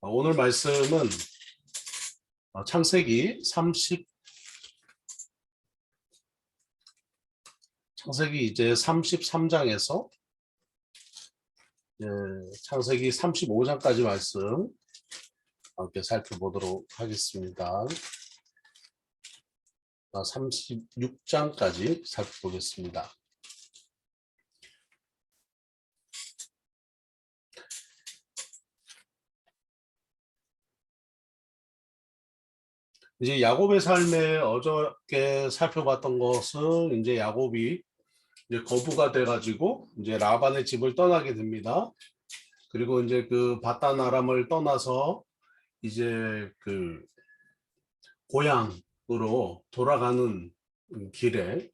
오늘 말씀은 창세기 이제 33장에서 창세기 35장까지 말씀 함께 살펴보도록 하겠습니다. 36장까지 살펴보겠습니다. 이제 야곱의 삶에 어저께 살펴봤던 것은 이제 야곱이 이제 거부가 돼가지고 이제 라반의 집을 떠나게 됩니다. 그리고 이제 그 바단 아람을 떠나서 이제 그 고향으로 돌아가는 길에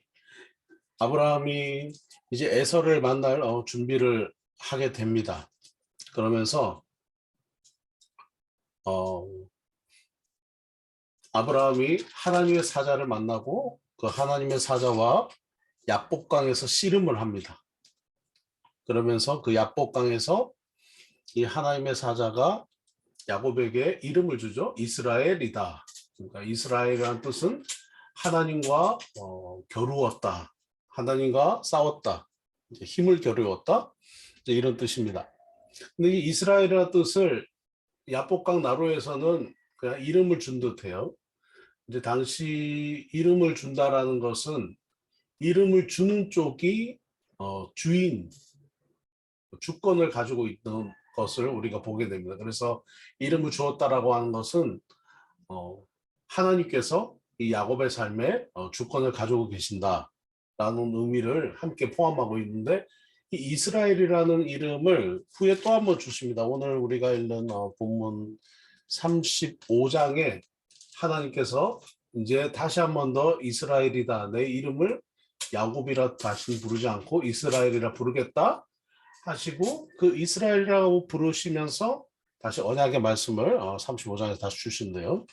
아브라함이 이제 에서를 만날 준비를 하게 됩니다. 그러면서 아브라함이 하나님의 사자를 만나고 그 하나님의 사자와 야복강에서 씨름을 합니다. 그러면서 그 야복강에서 이 하나님의 사자가 야곱에게 이름을 주죠. 이스라엘이다. 그러니까 이스라엘이라는 뜻은 하나님과 겨루었다. 하나님과 싸웠다. 이제 힘을 겨루었다. 이제 이런 뜻입니다. 근데 이 이스라엘이라는 뜻을 야복강 나루에서는 그냥 이름을 준 듯해요. 이제 당시 이름을 준다라는 것은 이름을 주는 쪽이 주인, 주권을 가지고 있는 것을 우리가 보게 됩니다. 그래서 이름을 주었다라고 하는 것은 하나님께서 이 야곱의 삶에 주권을 가지고 계신다라는 의미를 함께 포함하고 있는데, 이 이스라엘이라는 이름을 후에 또 한 번 주십니다. 오늘 우리가 읽는 본문 35장에 하나님께서 이제 다시 한 번 더 이스라엘이다, 내 이름을 야곱이라 다시 부르지 않고 이스라엘이라 부르겠다 하시고, 그 이스라엘이라고 부르시면서 다시 언약의 말씀을 35장에서 다시 주신대요.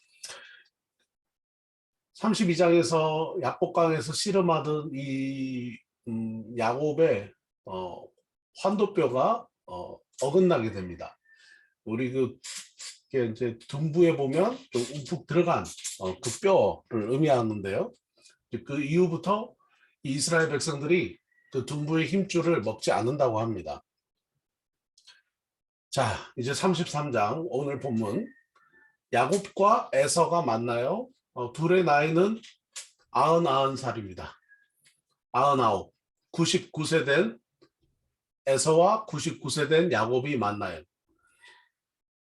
32장에서 야복강에서 씨름하던 이 야곱의 환도뼈가 어긋나게 됩니다. 우리 이제 둔부에 보면 좀 움푹 들어간 그 뼈를 의미하는데요. 그 이후부터 이스라엘 백성들이 그 둔부의 힘줄을 먹지 않는다고 합니다. 자, 이제 33장 오늘 본문, 야곱과 에서가 만나요. 둘의 나이는 99살입니다. 99, 99세 된 에서와 99세 된 야곱이 만나요.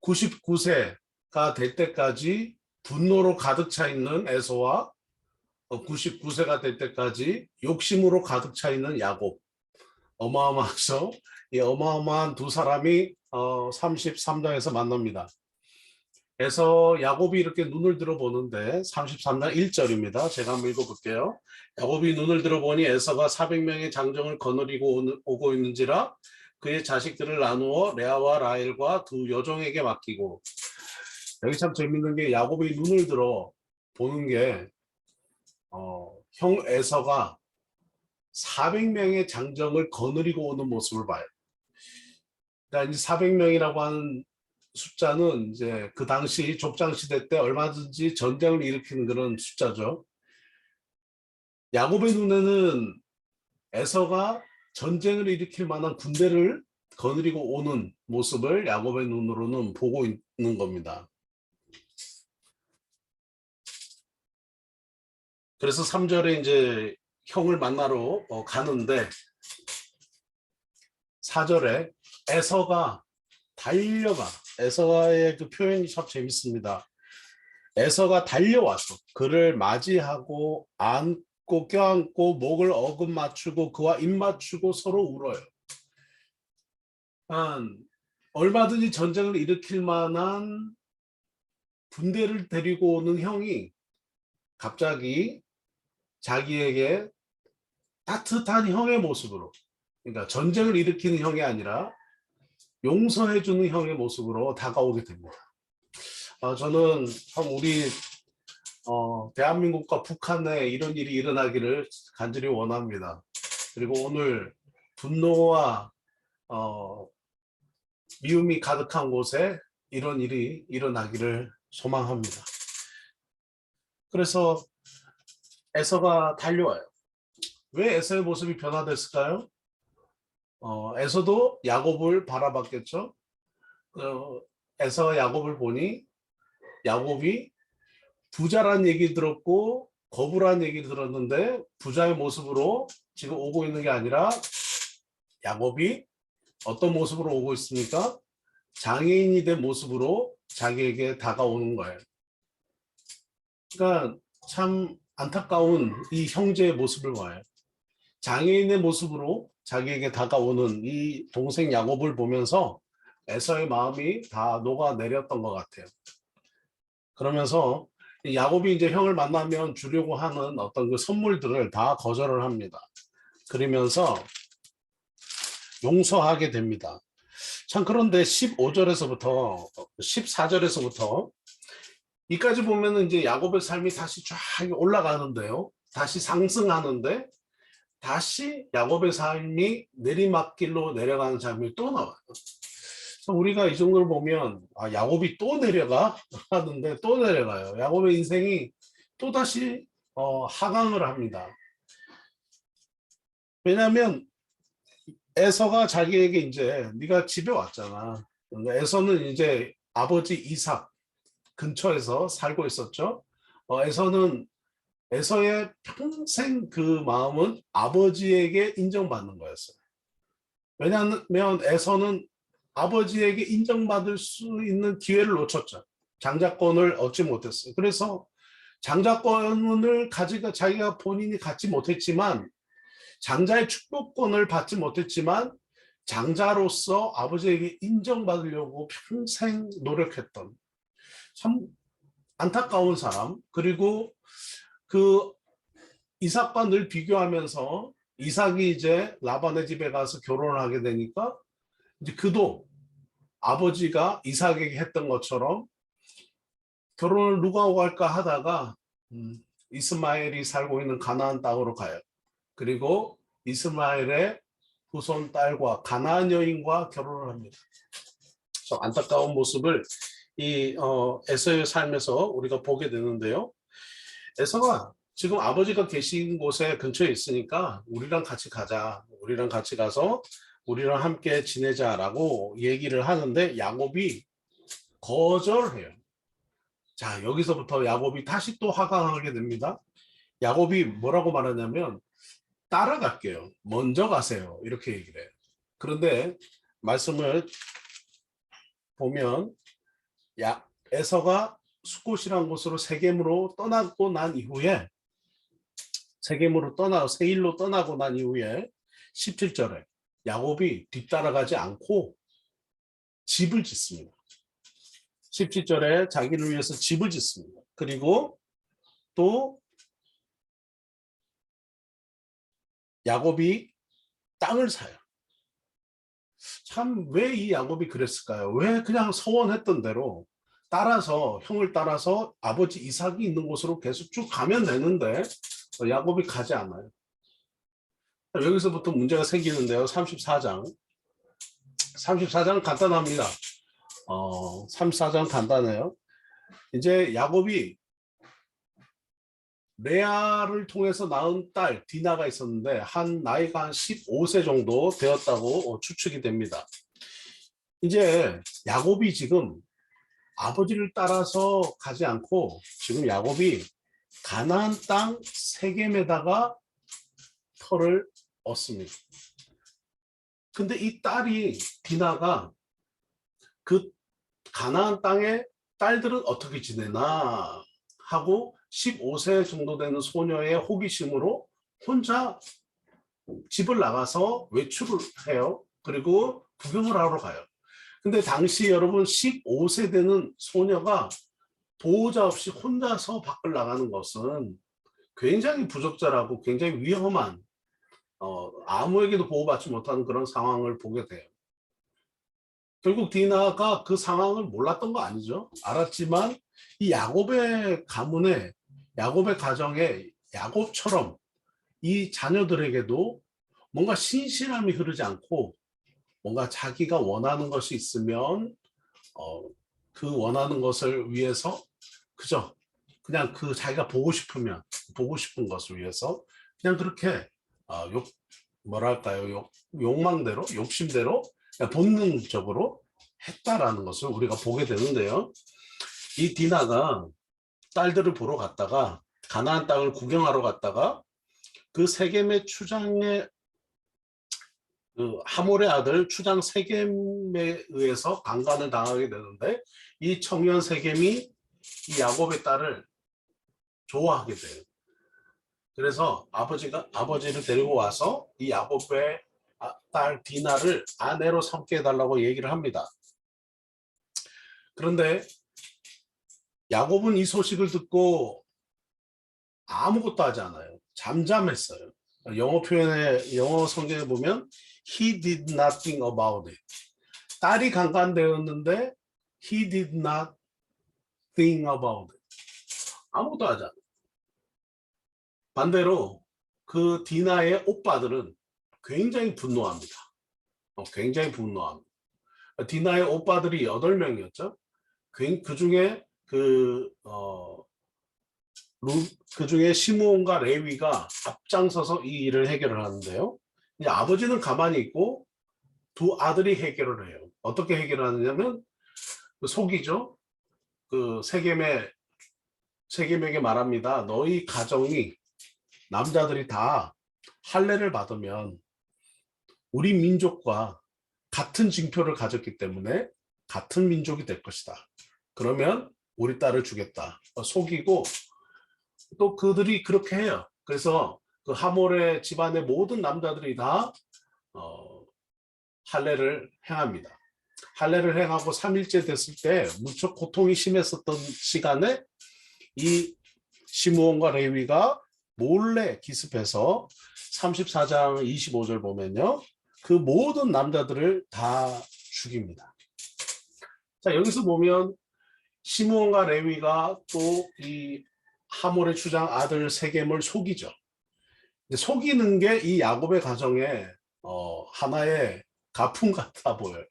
99세가 될 때까지 분노로 가득 차 있는 에서와 99세가 될 때까지 욕심으로 가득 차 있는 야곱. 어마어마하죠. 이 어마어마한 두 사람이 33장에서 만납니다. 그래서 야곱이 이렇게 눈을 들어보는데 33장 1절입니다. 제가 한번 읽어볼게요. 야곱이 눈을 들어보니 에서가 400명의 장정을 거느리고 오고 있는지라 그의 자식들을 나누어 레아와 라헬과 두 여종에게 맡기고. 여기 참 재밌는 게 야곱이 눈을 들어 보는 게 형 에서가 400명의 장정을 거느리고 오는 모습을 봐요. 그러니까 이제 400명이라고 하는 숫자는 이제 그 당시 족장 시대 때 얼마든지 전쟁을 일으키는 그런 숫자죠. 야곱의 눈에는 에서가 전쟁을 일으킬 만한 군대를 거느리고 오는 모습을 야곱의 눈으로는 보고 있는 겁니다. 그래서 3절에 이제 형을 만나러 가는데 4절에 에서가 달려가. 에서의 그 표현이 참 재밌습니다. 에서가 달려와서 그를 맞이하고 안고 껴안고 목을 어금 맞추고 그와 입 맞추고 서로 울어요. 얼마든지 전쟁을 일으킬 만한 군대를 데리고 오는 형이 갑자기 자기에게 따뜻한 형의 모습으로, 그러니까 전쟁을 일으키는 형이 아니라 용서해주는 형의 모습으로 다가오게 됩니다. 저는 참 우리 대한민국과 북한에 이런 일이 일어나기를 간절히 원합니다. 그리고 오늘 분노와 미움이 가득한 곳에 이런 일이 일어나기를 소망합니다. 그래서 에서가 달려와요. 왜 에서의 모습이 변화됐을까요? 에서도 야곱을 바라봤겠죠. 에서가 야곱을 보니 야곱이 부자란 얘기 들었고 거부란 얘기 들었는데 부자의 모습으로 지금 오고 있는 게 아니라 야곱이 어떤 모습으로 오고 있습니까? 장애인이 된 모습으로 자기에게 다가오는 거예요. 그러니까 참 안타까운 이 형제의 모습을 봐요. 장애인의 모습으로 자기에게 다가오는 이 동생 야곱을 보면서 에서의 마음이 다 녹아내렸던 것 같아요. 그러면서 야곱이 이제 형을 만나면 주려고 하는 어떤 그 선물들을 다 거절을 합니다. 그러면서 용서하게 됩니다. 참 그런데 15절에서부터 14절에서부터 이까지 보면은 이제 야곱의 삶이 다시 쫙 올라가는데요. 다시 상승하는데 다시 야곱의 삶이 내리막길로 내려가는 장면이 또 나와요. 우리가 이 정도를 보면 야곱이 또 내려가 하는데 또 내려가요. 야곱의 인생이 또 다시 하강을 합니다. 왜냐하면 에서가 자기에게 이제 네가 집에 왔잖아. 에서는 이제 아버지 이삭 근처에서 살고 있었죠. 에서의 평생 그 마음은 아버지에게 인정받는 거였어요. 왜냐하면 에서는 아버지에게 인정받을 수 있는 기회를 놓쳤죠. 장자권을 얻지 못했어요. 그래서 장자권을 자기가 본인이 갖지 못했지만 장자의 축복권을 받지 못했지만 장자로서 아버지에게 인정받으려고 평생 노력했던 참 안타까운 사람. 그리고 그 이삭과 늘 비교하면서 이삭이 이제 라반의 집에 가서 결혼을 하게 되니까 이제 그도 아버지가 이삭에게 했던 것처럼 결혼을 누가 하고 할까 하다가 이스마엘이 살고 있는 가나안 땅으로 가요. 그리고 이스마엘의 후손 딸과 가나안 여인과 결혼을 합니다. 안타까운 모습을 이 에서의 삶에서 우리가 보게 되는데요. 에서가 지금 아버지가 계신 곳에 근처에 있으니까 우리랑 같이 가자. 우리랑 같이 가서 우리랑 함께 지내자라고 얘기를 하는데 야곱이 거절해요. 자, 여기서부터 야곱이 다시 또 하강하게 됩니다. 야곱이 뭐라고 말하냐면 따라갈게요. 먼저 가세요. 이렇게 얘기를 해요. 그런데 말씀을 보면 에서가 수꽃이라는 곳으로 세겜으로 떠나고 난 이후에 세일로 떠나고 난 이후에 17절에 야곱이 뒤따라가지 않고 집을 짓습니다. 17절에 자기를 위해서 집을 짓습니다. 그리고 또 야곱이 땅을 사요. 참 왜 이 야곱이 그랬을까요? 왜 그냥 서원했던 대로 형을 따라서 아버지 이삭이 있는 곳으로 계속 쭉 가면 되는데 야곱이 가지 않아요. 여기서부터 문제가 생기는데요. 34장 간단합니다. 34장 간단해요. 이제 야곱이 레아를 통해서 낳은 딸 디나가 있었는데 나이가 한 15세 정도 되었다고 추측이 됩니다. 이제 야곱이 지금 아버지를 따라서 가지 않고 지금 야곱이 가나안 땅 세겜에다가 터를 얻습니다. 근데 이 딸이 디나가 그 가나안 땅의 딸들은 어떻게 지내나 하고 15세 정도 되는 소녀의 호기심으로 혼자 집을 나가서 외출을 해요. 그리고 구경을 하러 가요. 근데 당시 여러분 15세 되는 소녀가 보호자 없이 혼자서 밖을 나가는 것은 굉장히 부적절하고 굉장히 위험한 아무에게도 보호받지 못하는 그런 상황을 보게 돼요. 결국 디나가 그 상황을 몰랐던 거 아니죠. 알았지만 이 야곱의 가문에 야곱의 가정에 야곱처럼 이 자녀들에게도 뭔가 신실함이 흐르지 않고 뭔가 자기가 원하는 것이 있으면 그 원하는 것을 위해서 그죠? 그냥 그 자기가 보고 싶은 것을 위해서 그냥 그렇게 뭐랄까요? 욕망대로, 욕심대로, 그냥 본능적으로 했다라는 것을 우리가 보게 되는데요. 이 디나가 딸들을 보러 갔다가 가나안 땅을 구경하러 갔다가 그 세겜의 추장의 그 하몰의 아들 추장 세겜에 의해서 강간을 당하게 되는데 이 청년 세겜이 이 야곱의 딸을 좋아하게 돼요. 그래서 아버지를 데리고 와서 이 야곱의 딸 디나를 아내로 삼게 해달라고 얘기를 합니다. 그런데 야곱은 이 소식을 듣고 아무것도 하지 않아요. 잠잠했어요. 영어 성경에 보면 he did nothing about it. 딸이 강간되었는데 he did not think about it. 아무것도 하지 않아요. 반대로 그 디나의 오빠들은 굉장히 분노합니다. 굉장히 분노합니다. 디나의 오빠들이 8명이었죠. 그 중에 그 중에 시므온과 레위가 앞장서서 이 일을 해결을 하는데요. 이제 아버지는 가만히 있고 두 아들이 해결을 해요. 어떻게 해결하느냐면 속이죠. 그 세겜에게 말합니다. 너희 가정이 남자들이 다 할례를 받으면 우리 민족과 같은 징표를 가졌기 때문에 같은 민족이 될 것이다. 그러면 우리 딸을 주겠다. 속이고 또 그들이 그렇게 해요. 그래서 그 하몰의 집안의 모든 남자들이 다 할례를 행합니다. 할례를 행하고 3일째 됐을 때 무척 고통이 심했었던 시간에 이 시므온과 레위가 몰래 기습해서 34장 25절 보면요. 그 모든 남자들을 다 죽입니다. 자, 여기서 보면 시므온과 레위가 또 이 하몰의 추장 아들 세겜을 속이죠. 속이는 게 이 야곱의 가정에 하나의 가풍 같아 보여요.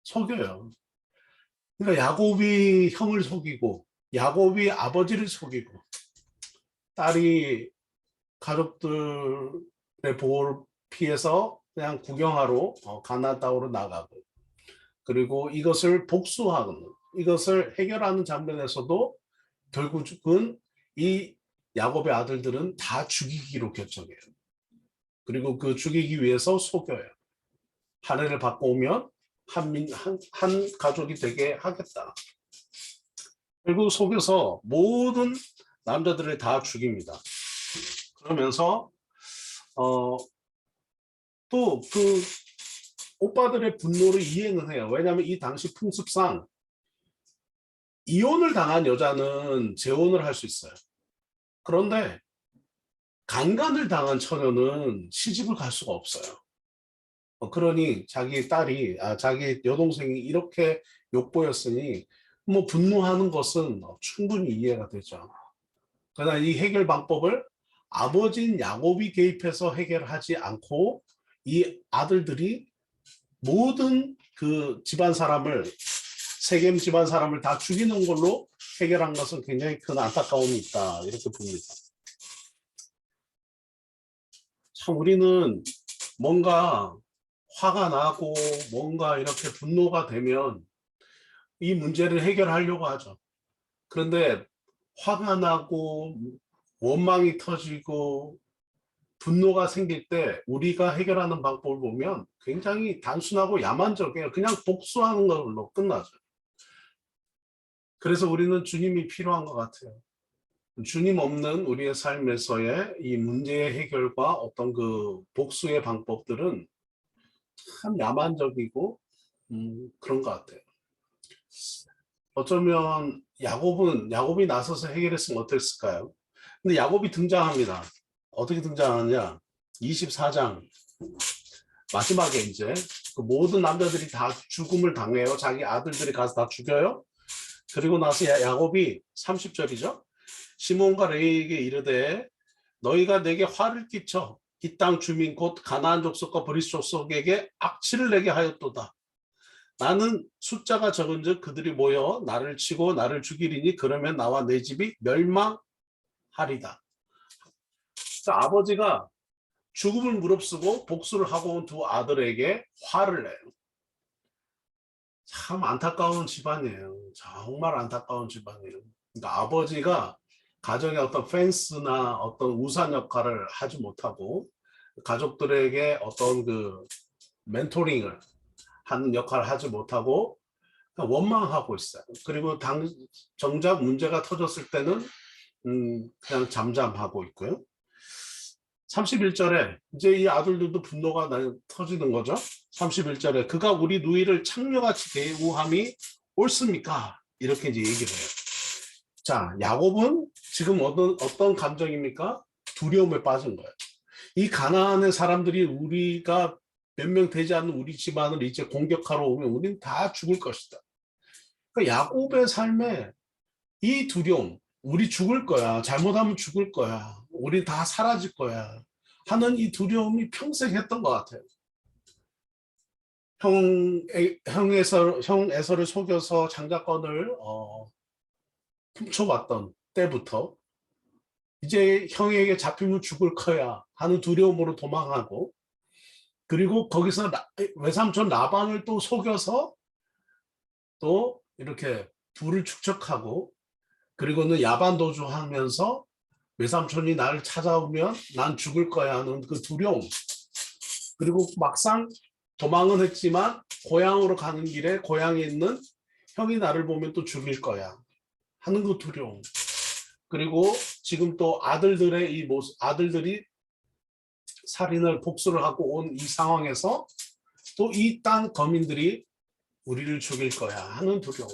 속여요. 그러니까 야곱이 형을 속이고 야곱이 아버지를 속이고 딸이 가족들의 보호를 피해서 그냥 구경하러 가나안 땅으로 나가고 그리고 이것을 복수하는 이것을 해결하는 장면에서도 결국은 이 야곱의 아들들은 다 죽이기로 결정해요. 그리고 그 죽이기 위해서 속여요. 할례를 받고 오면 한 가족이 되게 하겠다. 결국 속여서 모든 남자들을 다 죽입니다. 그러면서 또 그 오빠들의 분노를 이해는 해요. 왜냐하면 이 당시 풍습상 이혼을 당한 여자는 재혼을 할 수 있어요. 그런데 강간을 당한 처녀는 시집을 갈 수가 없어요. 그러니 자기 여동생이 이렇게 욕보였으니 뭐 분노하는 것은 충분히 이해가 되죠. 그러나 이 해결 방법을 아버지인 야곱이 개입해서 해결하지 않고 이 아들들이 모든 그 집안 사람을 세겜 집안 사람을 다 죽이는 걸로 해결한 것은 굉장히 큰 안타까움이 있다 이렇게 봅니다. 참 우리는 뭔가 화가 나고 뭔가 이렇게 분노가 되면 이 문제를 해결하려고 하죠. 그런데 화가 나고 원망이 터지고 분노가 생길 때 우리가 해결하는 방법을 보면 굉장히 단순하고 야만적이에요. 그냥 복수하는 걸로 끝나죠. 그래서 우리는 주님이 필요한 것 같아요. 주님 없는 우리의 삶에서의 이 문제의 해결과 어떤 그 복수의 방법들은 참 야만적이고 그런 것 같아요. 어쩌면 야곱이 나서서 해결했으면 어땠을까요? 근데 야곱이 등장합니다. 어떻게 등장하느냐? 24장 마지막에 이제 그 모든 남자들이 다 죽음을 당해요. 자기 아들들이 가서 다 죽여요. 그리고 나서 야곱이 30절이죠. 시몬과 레위에게 이르되 너희가 내게 화를 끼쳐 이 땅 주민 곧 가나안 족속과 브리스 족속에게 악취를 내게 하였도다. 나는 숫자가 적은즉 그들이 모여 나를 치고 나를 죽이리니 그러면 나와 내 집이 멸망하리다. 그러니까 아버지가 죽음을 무릅쓰고 복수를 하고 온 두 아들에게 화를 내요. 참 안타까운 집안이에요. 정말 안타까운 집안이에요. 그러니까 아버지가 가정의 어떤 펜스나 어떤 우산 역할을 하지 못하고 가족들에게 어떤 그 멘토링을 하는 역할을 하지 못하고 원망하고 있어요. 그리고 정작 문제가 터졌을 때는 그냥 잠잠하고 있고요. 31절에 이제 이 아들들도 분노가 터지는 거죠. 31절에 그가 우리 누이를 창녀같이 대우함이 옳습니까? 이렇게 이제 얘기를 해요. 자, 야곱은 지금 어떤 감정입니까? 두려움에 빠진 거예요. 이 가나안의 사람들이 우리가 몇 명 되지 않는 우리 집안을 이제 공격하러 오면 우리는 다 죽을 것이다. 그러니까 야곱의 삶에 이 두려움, 우리 죽을 거야. 잘못하면 죽을 거야. 우리 다 사라질 거야. 하는 이 두려움이 평생 했던 것 같아요. 형 에서를 속여서 장자권을 훔쳐봤던 때부터 이제 형에게 잡히면 죽을 거야 하는 두려움으로 도망하고, 그리고 거기서 외삼촌 라반을 또 속여서 또 이렇게 부를 축적하고, 그리고는 야반도주하면서 외삼촌이 나를 찾아오면 난 죽을 거야 하는 그 두려움, 그리고 막상 도망은 했지만 고향으로 가는 길에 고향에 있는 형이 나를 보면 또 죽일 거야 하는 그 두려움, 그리고 지금 또 아들들의 이 모습, 아들들이 살인을 복수를 하고 온 이 상황에서 또 이 땅 거민들이 우리를 죽일 거야 하는 두려움.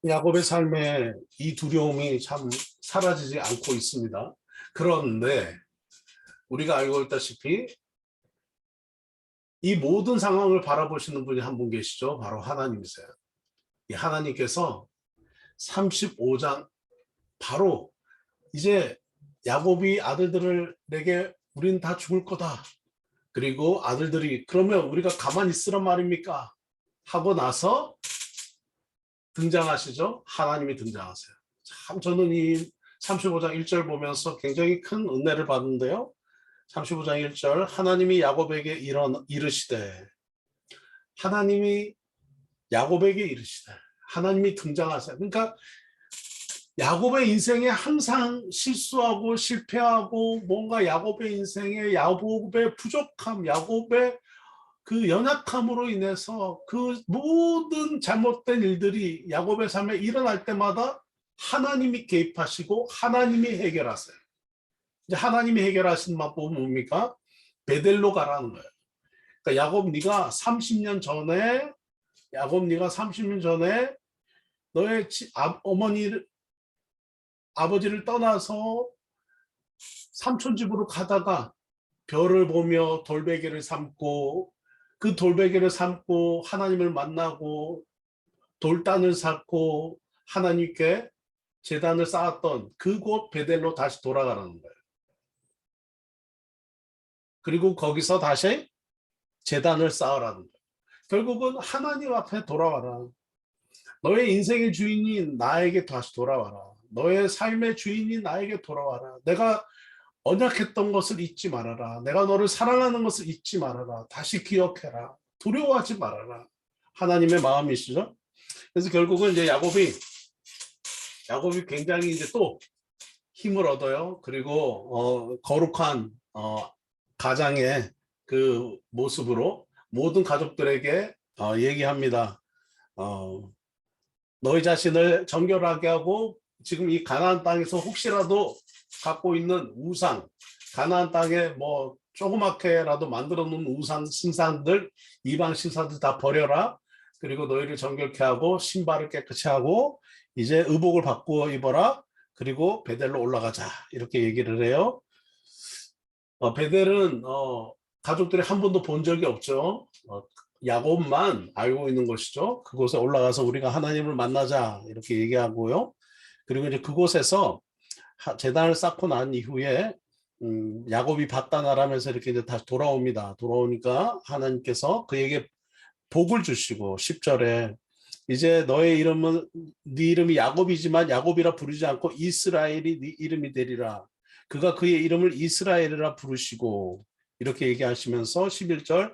야곱의 삶에 이 두려움이 참 사라지지 않고 있습니다. 그런데 우리가 알고 있다시피 이 모든 상황을 바라보시는 분이 한 분 계시죠. 바로 하나님이세요. 이 하나님께서 35장 바로 이제 야곱이 아들들을 내게 우린 다 죽을 거다. 그리고 아들들이 그러면 우리가 가만히 있으란 말입니까? 하고 나서 등장하시죠. 하나님이 등장하세요. 참 저는 이 35장 1절 보면서 굉장히 큰 은혜를 받는데요. 35장 1절 하나님이 야곱에게 이르시되, 하나님이 야곱에게 이르시되, 하나님이 등장하세요. 그러니까 야곱의 인생에 항상 실수하고 실패하고 뭔가 야곱의 인생에 야곱의 부족함, 야곱의 그 연약함으로 인해서 그 모든 잘못된 일들이 야곱의 삶에 일어날 때마다 하나님이 개입하시고 하나님이 해결하세요. 이제 하나님이 해결하신 방법은 뭡니까? 베델로 가라는 거예요. 그러니까 야곱 네가 30년 전에 너의 아버지를 떠나서 삼촌 집으로 가다가 별을 보며 돌베개를 삼고, 그 돌베개를 삼고 하나님을 만나고 돌단을 쌓고 하나님께 제단을 쌓았던 그곳 베델로 다시 돌아가라는 거예요. 그리고 거기서 다시 제단을 쌓으라는 거예요. 결국은 하나님 앞에 돌아와라. 너의 인생의 주인이 나에게 다시 돌아와라. 너의 삶의 주인이 나에게 돌아와라. 내가 언약했던 것을 잊지 말아라. 내가 너를 사랑하는 것을 잊지 말아라. 다시 기억해라. 두려워하지 말아라. 하나님의 마음이시죠. 그래서 결국은 이제 야곱이 굉장히 이제 또 힘을 얻어요. 그리고 거룩한 가장의 그 모습으로 모든 가족들에게 얘기합니다. 너희 자신을 정결하게 하고 지금 이 가나안 땅에서 혹시라도 갖고 있는 우상, 가나안 땅에 뭐 조그맣게라도 만들어 놓은 우상 신상들, 이방 신사들 다 버려라. 그리고 너희를 정결케 하고 신발을 깨끗이 하고 이제 의복을 바꾸어 입어라. 그리고 베델로 올라가자. 이렇게 얘기를 해요. 베델은 가족들이 한 번도 본 적이 없죠. 야곱만 알고 있는 것이죠. 그곳에 올라가서 우리가 하나님을 만나자 이렇게 얘기하고요. 그리고 이제 그곳에서 제단을 쌓고 난 이후에 야곱이 받다나라면서 이렇게 이제 다시 돌아옵니다. 돌아오니까 하나님께서 그에게 복을 주시고 10절에 이제 너의 이름은 네 이름이 야곱이지만 야곱이라 부르지 않고 이스라엘이 네 이름이 되리라. 그가 그의 이름을 이스라엘이라 부르시고 이렇게 얘기하시면서 11절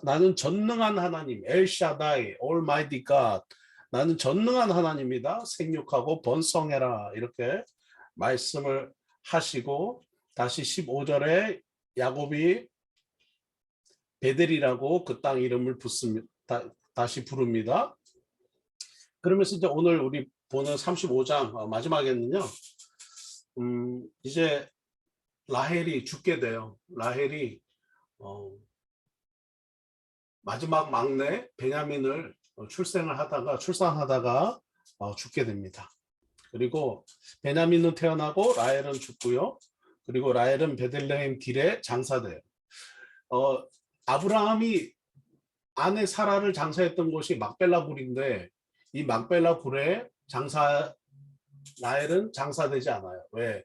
나는 전능한 하나님 엘샤다이 올마이티 갓 나는 전능한 하나님이다. 생육하고 번성해라. 이렇게 말씀을 하시고 다시 15절에 야곱이 베델이라고 그 땅 이름을 붙습니다. 다시 부릅니다. 그러면서 이제 오늘 우리 보는 35장 마지막에는요. 이제 라헬이 죽게 돼요. 라헬이 마지막 막내 베냐민을 출산하다가 죽게 됩니다. 그리고 베냐민은 태어나고 라헬은 죽고요. 그리고 라헬은 베들레헴 길에 장사돼요. 아브라함이 아내 사라를 장사했던 곳이 막벨라 굴인데 이 막벨라 굴에 라헬은 장사되지 않아요. 왜?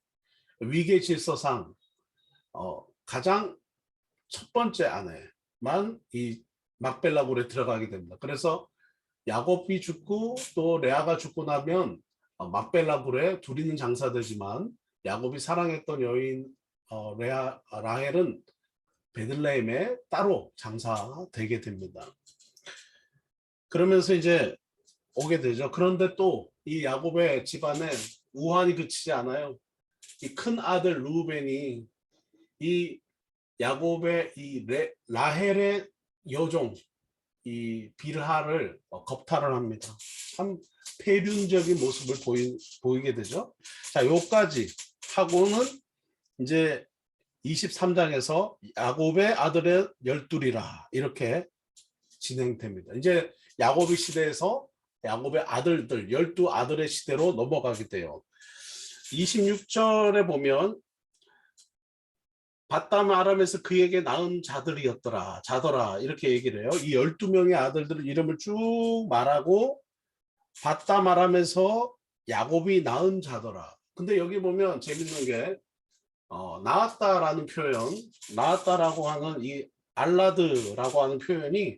위계 질서상 가장 첫 번째 아내만 이 막벨라 굴에 들어가게 됩니다. 그래서 야곱이 죽고 또 레아가 죽고 나면 막벨라 굴에 둘이는 장사되지만 야곱이 사랑했던 여인 라헬은 베들레헴에 따로 장사되게 됩니다. 그러면서 이제 오게 되죠. 그런데 또 이 야곱의 집안에 우환이 그치지 않아요. 이 큰 아들 루벤이 이 야곱의 이 라헬의 여종 이 빌하를 겁탈을 합니다. 참 폐륜적인 모습을 보이게 되죠. 자, 요까지 하고는 이제 23장에서 야곱의 아들의 열둘이라 이렇게 진행됩니다. 이제 야곱의 시대에서 야곱의 아들들 12아들의 시대로 넘어가게 돼요. 26절에 보면 바담 아람에서 그에게 낳은 자더라 이렇게 얘기를 해요. 이 12명의 아들들 이름을 쭉 말하고 바담 아람에서 야곱이 낳은 자더라. 근데 여기 보면 재밌는 게 낳았다라는 표현, 낳았다라고 하는 이 알라드라고 하는 표현이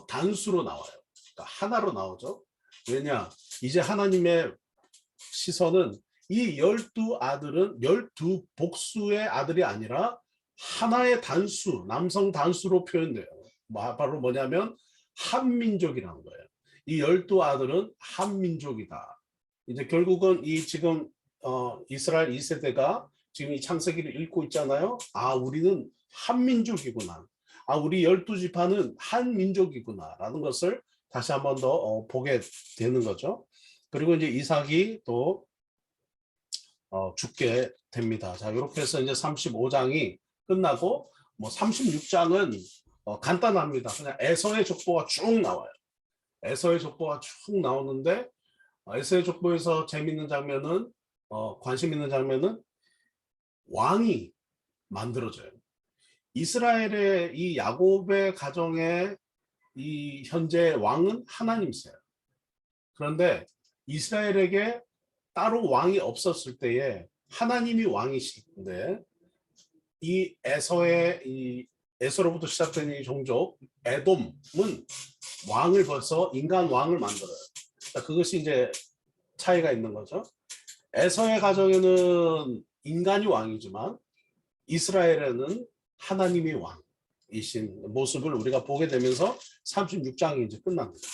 단수로 나와요. 그러니까 하나로 나오죠. 왜냐? 이제 하나님의 시선은 이 12아들은 12복수의 아들이 아니라 하나의 단수, 남성 단수로 표현돼요. 바로 뭐냐면 한민족이라는 거예요. 이 12아들은 한민족이다. 이제 결국은 이 지금 이스라엘 2세대가 지금 이 창세기를 읽고 있잖아요. 아, 우리는 한민족이구나. 아, 우리 12지파는 한민족이구나. 라는 것을 다시 한 번 더 보게 되는 거죠. 그리고 이제 이삭이 또 죽게 됩니다. 자, 이렇게 해서 이제 35장이 끝나고 뭐 36장은 간단합니다. 그냥 에서의 족보가 쭉 나와요. 에서의 족보가 쭉 나오는데 에서의 족보에서 재밌는 장면은 관심 있는 장면은 왕이 만들어져요. 이스라엘의 이 야곱의 가정의 이 현재 왕은 하나님이세요. 그런데 이스라엘에게 따로 왕이 없었을 때에 하나님이 왕이신데 이 에서로부터 시작된 이 종족 에돔은 왕을 벌써 인간 왕을 만들어요. 그것이 이제 차이가 있는 거죠. 에서의 가정에는 인간이 왕이지만 이스라엘에는 하나님이 왕이신 모습을 우리가 보게 되면서 36장이 이제 끝납니다.